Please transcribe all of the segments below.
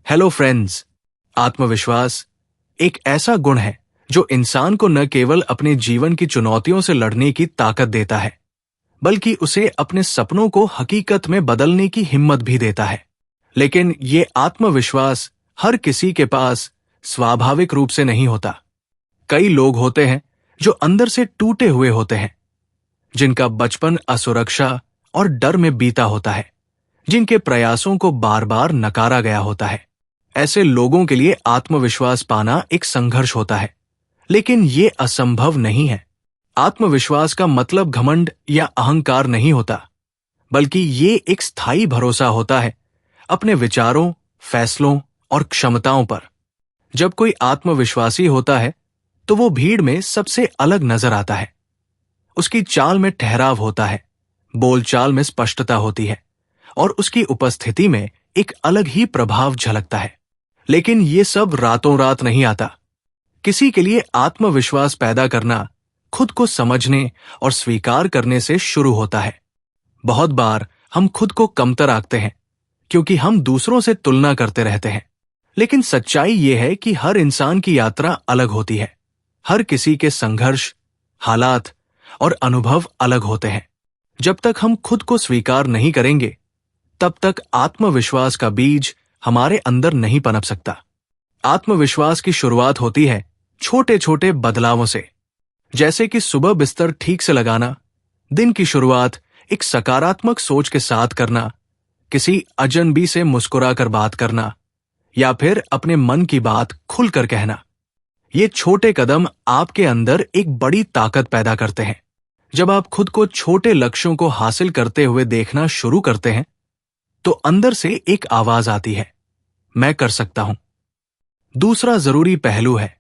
Hello friends. आत्मविश्वास एक ऐसा गुण है जो इंसान को न केवल अपने जीवन की चुनौतियों से लड़ने की ताकत देता है, बल्कि उसे अपने सपनों को हकीकत में बदलने की हिम्मत भी देता है। लेकिन ये आत्मविश्वास हर किसी के पास स्वाभाविक रूप से नहीं होता। कई लोग होते हैं जो अंदर से टूटे हुए होते हैं, जिनका बचपन असुरक्षा और डर में बीता होता है, जिनके प्रयासों को बार बार नकारा गया होता है। ऐसे लोगों के लिए आत्मविश्वास पाना एक संघर्ष होता है, लेकिन ये असंभव नहीं है। आत्मविश्वास का मतलब घमंड या अहंकार नहीं होता, बल्कि ये एक स्थायी भरोसा होता है अपने विचारों, फैसलों और क्षमताओं पर। जब कोई आत्मविश्वासी होता है तो वो भीड़ में सबसे अलग नजर आता है। उसकी चाल में ठहराव होता है, बोलचाल में स्पष्टता होती है और उसकी उपस्थिति में एक अलग ही प्रभाव झलकता है। लेकिन ये सब रातों रात नहीं आता। किसी के लिए आत्मविश्वास पैदा करना खुद को समझने और स्वीकार करने से शुरू होता है। बहुत बार हम खुद को कमतर आंकते हैं क्योंकि हम दूसरों से तुलना करते रहते हैं। लेकिन सच्चाई ये है कि हर इंसान की यात्रा अलग होती है। हर किसी के संघर्ष, हालात और अनुभव अलग होते हैं। जब तक हम खुद को स्वीकार नहीं करेंगे, तब तक आत्मविश्वास का बीज हमारे अंदर नहीं पनप सकता। आत्मविश्वास की शुरुआत होती है छोटे छोटे बदलावों से, जैसे कि सुबह बिस्तर ठीक से लगाना, दिन की शुरुआत एक सकारात्मक सोच के साथ करना, किसी अजनबी से मुस्कुराकर बात करना या फिर अपने मन की बात खुलकर कहना। ये छोटे कदम आपके अंदर एक बड़ी ताकत पैदा करते हैं। जब आप खुद को छोटे लक्ष्यों को हासिल करते हुए देखना शुरू करते हैं, तो अंदर से एक आवाज आती है, मैं कर सकता हूं। दूसरा जरूरी पहलू है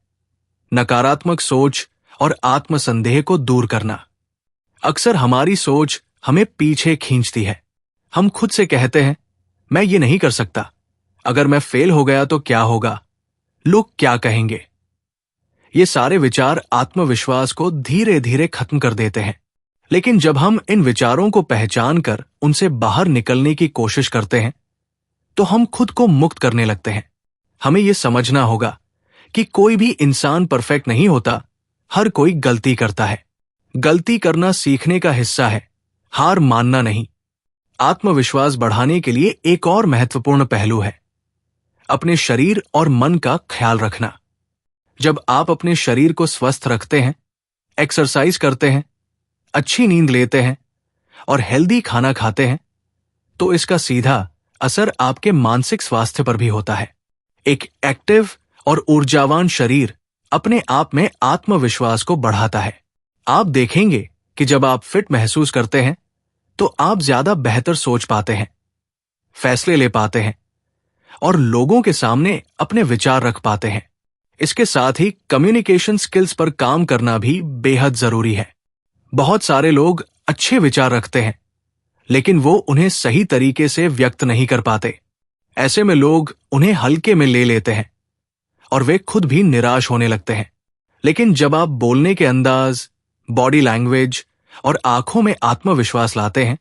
नकारात्मक सोच और आत्मसंदेह को दूर करना। अक्सर हमारी सोच हमें पीछे खींचती है। हम खुद से कहते हैं, मैं ये नहीं कर सकता, अगर मैं फेल हो गया तो क्या होगा, लोग क्या कहेंगे। ये सारे विचार आत्मविश्वास को धीरे धीरे खत्म कर देते हैं। लेकिन जब हम इन विचारों को पहचान कर उनसे बाहर निकलने की कोशिश करते हैं, तो हम खुद को मुक्त करने लगते हैं। हमें यह समझना होगा कि कोई भी इंसान परफेक्ट नहीं होता। हर कोई गलती करता है। गलती करना सीखने का हिस्सा है, हार मानना नहीं। आत्मविश्वास बढ़ाने के लिए एक और महत्वपूर्ण पहलू है अपने शरीर और मन का ख्याल रखना। जब आप अपने शरीर को स्वस्थ रखते हैं, एक्सरसाइज करते हैं, अच्छी नींद लेते हैं और हेल्दी खाना खाते हैं, तो इसका सीधा असर आपके मानसिक स्वास्थ्य पर भी होता है। एक एक्टिव और ऊर्जावान शरीर अपने आप में आत्मविश्वास को बढ़ाता है। आप देखेंगे कि जब आप फिट महसूस करते हैं, तो आप ज्यादा बेहतर सोच पाते हैं, फैसले ले पाते हैं और लोगों के सामने अपने विचार रख पाते हैं। इसके साथ ही कम्युनिकेशन स्किल्स पर काम करना भी बेहद जरूरी है। बहुत सारे लोग अच्छे विचार रखते हैं, लेकिन वो उन्हें सही तरीके से व्यक्त नहीं कर पाते। ऐसे में लोग उन्हें हल्के में ले लेते हैं और वे खुद भी निराश होने लगते हैं। लेकिन जब आप बोलने के अंदाज, बॉडी लैंग्वेज और आंखों में आत्मविश्वास लाते हैं,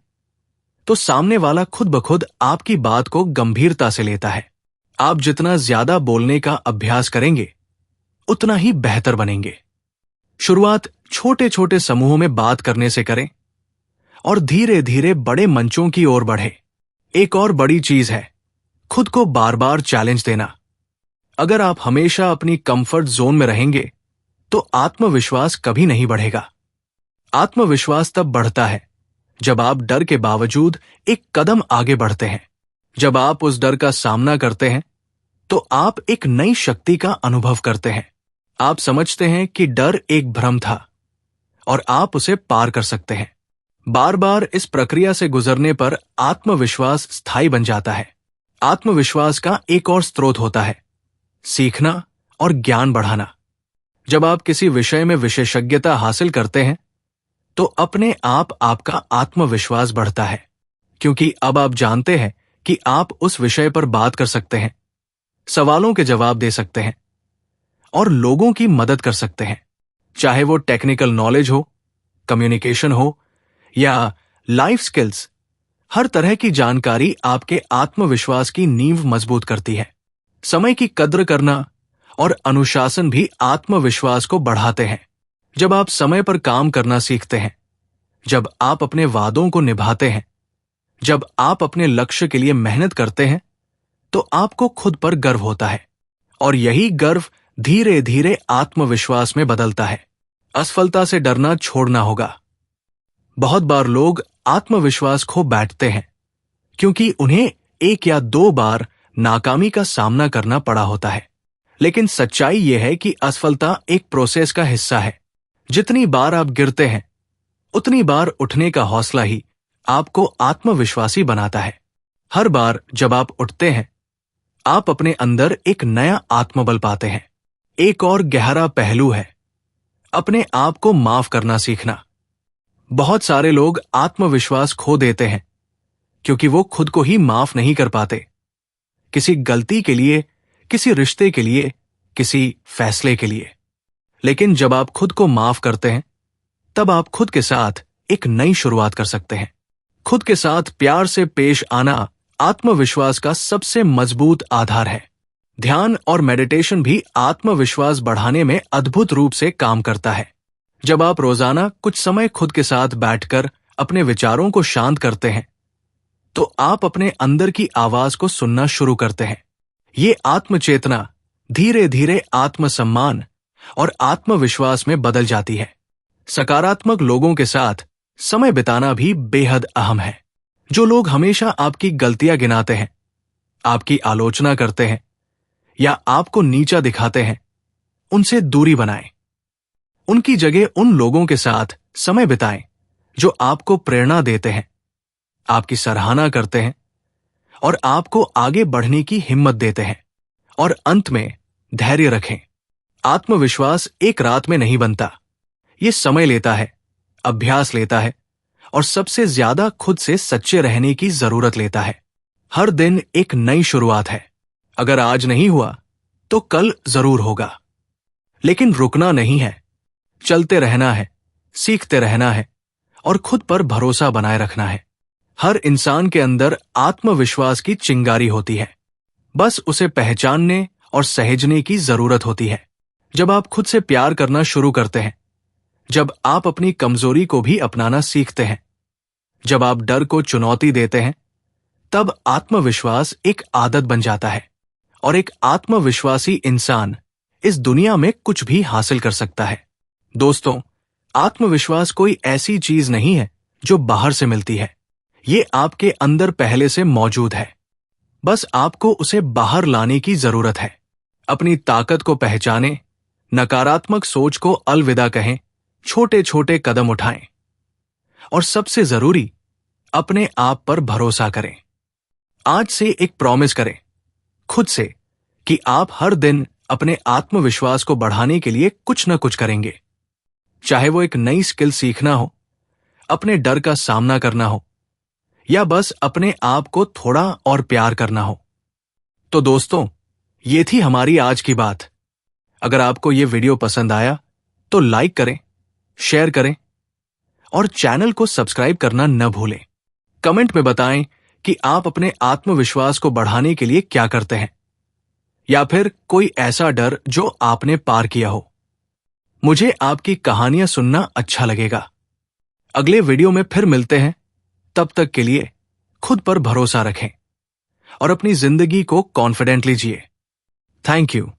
तो सामने वाला खुद ब खुद आपकी बात को गंभीरता से लेता है। आप जितना ज्यादा बोलने का अभ्यास करेंगे, उतना ही बेहतर बनेंगे। शुरुआत छोटे छोटे समूहों में बात करने से करें और धीरे धीरे बड़े मंचों की ओर बढ़े। एक और बड़ी चीज है खुद को बार बार चैलेंज देना। अगर आप हमेशा अपनी कंफर्ट जोन में रहेंगे, तो आत्मविश्वास कभी नहीं बढ़ेगा। आत्मविश्वास तब बढ़ता है जब आप डर के बावजूद एक कदम आगे बढ़ते हैं। जब आप उस डर का सामना करते हैं, तो आप एक नई शक्ति का अनुभव करते हैं। आप समझते हैं कि डर एक भ्रम था और आप उसे पार कर सकते हैं। बार बार इस प्रक्रिया से गुजरने पर आत्मविश्वास स्थायी बन जाता है। आत्मविश्वास का एक और स्रोत होता है सीखना और ज्ञान बढ़ाना। जब आप किसी विषय में विशेषज्ञता हासिल करते हैं, तो अपने आप आपका आत्मविश्वास बढ़ता है, क्योंकि अब आप जानते हैं कि आप उस विषय पर बात कर सकते हैं, सवालों के जवाब दे सकते हैं और लोगों की मदद कर सकते हैं। चाहे वो टेक्निकल नॉलेज हो, कम्युनिकेशन हो या लाइफ स्किल्स, हर तरह की जानकारी आपके आत्मविश्वास की नींव मजबूत करती है। समय की कद्र करना और अनुशासन भी आत्मविश्वास को बढ़ाते हैं। जब आप समय पर काम करना सीखते हैं, जब आप अपने वादों को निभाते हैं, जब आप अपने लक्ष्य के लिए मेहनत करते हैं, तो आपको खुद पर गर्व होता है और यही गर्व धीरे धीरे आत्मविश्वास में बदलता है। असफलता से डरना छोड़ना होगा। बहुत बार लोग आत्मविश्वास खो बैठते हैं क्योंकि उन्हें 1 या 2 बार नाकामी का सामना करना पड़ा होता है। लेकिन सच्चाई यह है कि असफलता एक प्रोसेस का हिस्सा है। जितनी बार आप गिरते हैं, उतनी बार उठने का हौसला ही आपको आत्मविश्वासी बनाता है। हर बार जब आप उठते हैं, आप अपने अंदर एक नया आत्मबल पाते हैं। एक और गहरा पहलू है अपने आप को माफ करना सीखना। बहुत सारे लोग आत्मविश्वास खो देते हैं क्योंकि वो खुद को ही माफ नहीं कर पाते। किसी गलती के लिए, किसी रिश्ते के लिए, किसी फैसले के लिए। लेकिन जब आप खुद को माफ करते हैं, तब आप खुद के साथ एक नई शुरुआत कर सकते हैं। खुद के साथ प्यार से पेश आना आत्मविश्वास का सबसे मजबूत आधार है। ध्यान और मेडिटेशन भी आत्मविश्वास बढ़ाने में अद्भुत रूप से काम करता है। जब आप रोजाना कुछ समय खुद के साथ बैठकर अपने विचारों को शांत करते हैं, तो आप अपने अंदर की आवाज को सुनना शुरू करते हैं। ये आत्मचेतना धीरे धीरे आत्मसम्मान और आत्मविश्वास में बदल जाती है। सकारात्मक लोगों के साथ समय बिताना भी बेहद अहम है। जो लोग हमेशा आपकी गलतियां गिनाते हैं, आपकी आलोचना करते हैं या आपको नीचा दिखाते हैं, उनसे दूरी बनाएं। उनकी जगह उन लोगों के साथ समय बिताएं जो आपको प्रेरणा देते हैं, आपकी सराहना करते हैं और आपको आगे बढ़ने की हिम्मत देते हैं। और अंत में धैर्य रखें। आत्मविश्वास एक रात में नहीं बनता। ये समय लेता है, अभ्यास लेता है और सबसे ज्यादा खुद से सच्चे रहने की जरूरत लेता है। हर दिन एक नई शुरुआत है। अगर आज नहीं हुआ तो कल जरूर होगा। लेकिन रुकना नहीं है, चलते रहना है, सीखते रहना है और खुद पर भरोसा बनाए रखना है। हर इंसान के अंदर आत्मविश्वास की चिंगारी होती है, बस उसे पहचानने और सहेजने की जरूरत होती है। जब आप खुद से प्यार करना शुरू करते हैं, जब आप अपनी कमजोरी को भी अपनाना सीखते हैं, जब आप डर को चुनौती देते हैं, तब आत्मविश्वास एक आदत बन जाता है और एक आत्मविश्वासी इंसान इस दुनिया में कुछ भी हासिल कर सकता है। दोस्तों, आत्मविश्वास कोई ऐसी चीज नहीं है जो बाहर से मिलती है। ये आपके अंदर पहले से मौजूद है, बस आपको उसे बाहर लाने की जरूरत है। अपनी ताकत को पहचानें, नकारात्मक सोच को अलविदा कहें, छोटे छोटे कदम उठाएं और सबसे जरूरी, अपने आप पर भरोसा करें। आज से एक प्रॉमिस करें खुद से कि आप हर दिन अपने आत्मविश्वास को बढ़ाने के लिए कुछ न कुछ करेंगे। चाहे वो एक नई स्किल सीखना हो, अपने डर का सामना करना हो या बस अपने आप को थोड़ा और प्यार करना हो। तो दोस्तों, ये थी हमारी आज की बात। अगर आपको ये वीडियो पसंद आया तो लाइक करें, शेयर करें और चैनल को सब्सक्राइब करना न भूलें। कमेंट में बताएं कि आप अपने आत्मविश्वास को बढ़ाने के लिए क्या करते हैं या फिर कोई ऐसा डर जो आपने पार किया हो। मुझे आपकी कहानियां सुनना अच्छा लगेगा। अगले वीडियो में फिर मिलते हैं। तब तक के लिए खुद पर भरोसा रखें और अपनी जिंदगी को कॉन्फिडेंटली जिए। Thank you.